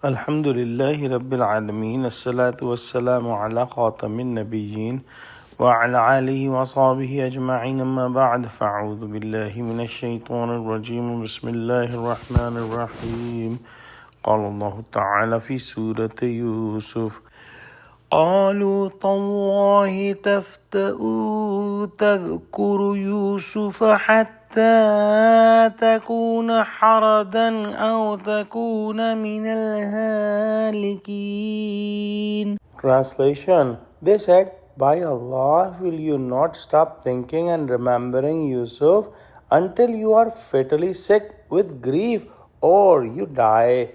Alhamdulillahi Rabbil Alameen. As-salatu was-salamu ala khatamin nabiyyin wa ala alihi wa sahbihi ajma'in amma ba'd. Fa'udhu billahi minash shaitanir rajim. Bismillahir rahmanir rahim. Qala Allahu ta'ala fi Surah Yusuf. قالوا تالله تفتأ تذكر يوسف حتى تكون حردا أو تكون من الهالكين. Translation. They said, by Allah, will you not stop thinking and remembering Yusuf until you are fatally sick with grief or you die?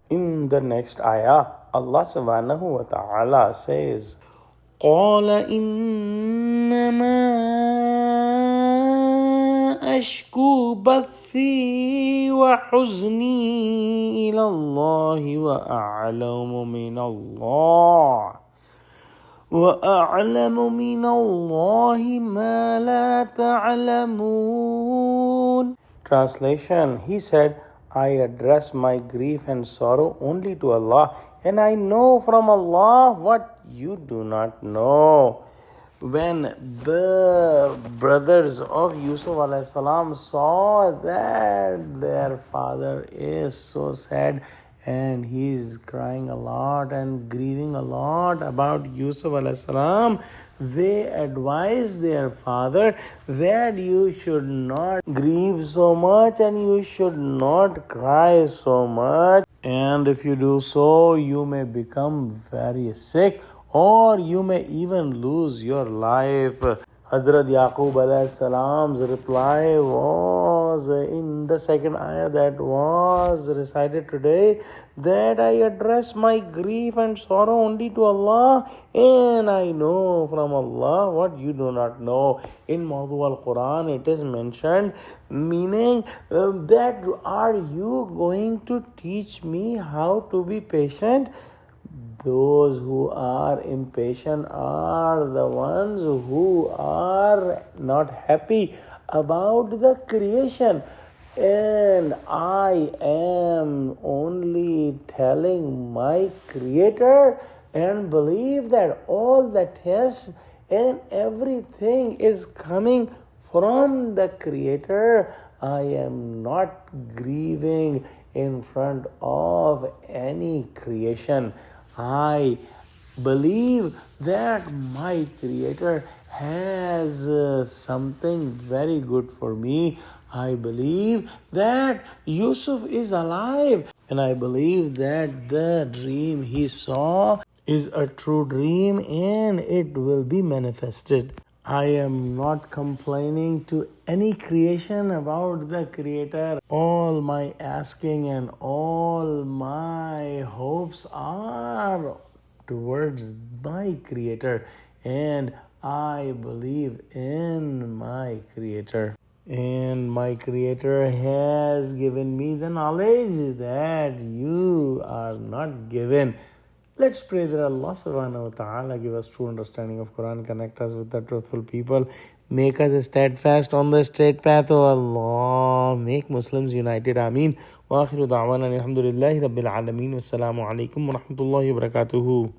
In the next ayah, Allah subhanahu wa ta'ala says, قَالَ إِنَّمَا أَشْكُو بَثِّي وَحُزْنِي إِلَى اللَّهِ وَأَعْلَمُ مِنَ اللَّهِ مَا لَا تَعْلَمُونَ. Translation. He said, I address my grief and sorrow only to Allah, and I know from Allah what you do not know. When the brothers of Yusuf alayhi salam saw that their father is so sad and he is crying a lot and grieving a lot about Yusuf alayhi salam, they advised their father that you should not grieve so much and you should not cry so much. And if you do so, you may become very sick or you may even lose your life. Hazrat Yaqub alayhi salam's reply was in the second ayah that was recited today, that I address my grief and sorrow only to Allah, and I know from Allah what you do not know. In Mawdu al-Quran it is mentioned, meaning that are you going to teach me how to be patient? Those who are impatient are the ones who are not happy about the creation. And I am only telling my Creator and believe that all the tests and everything is coming from the Creator. I am not grieving in front of any creation. I believe that my Creator has something very good for me. I believe that Yusuf is alive, and I believe that the dream he saw is a true dream and it will be manifested. I am not complaining to any creation about the Creator. All my asking and all my hopes are towards my Creator, and I believe in my Creator. And my Creator has given me the knowledge that you are not given. Let's pray that Allah subhanahu wa ta'ala give us true understanding of Quran, connect us with the truthful people, make us steadfast on the straight path, O Allah, make Muslims united, Ameen. Wa akhiru da'wana alhamdulillahi Rabbil Alameen. Wassalamu alaikum wa rahmatullahi wa barakatuhu.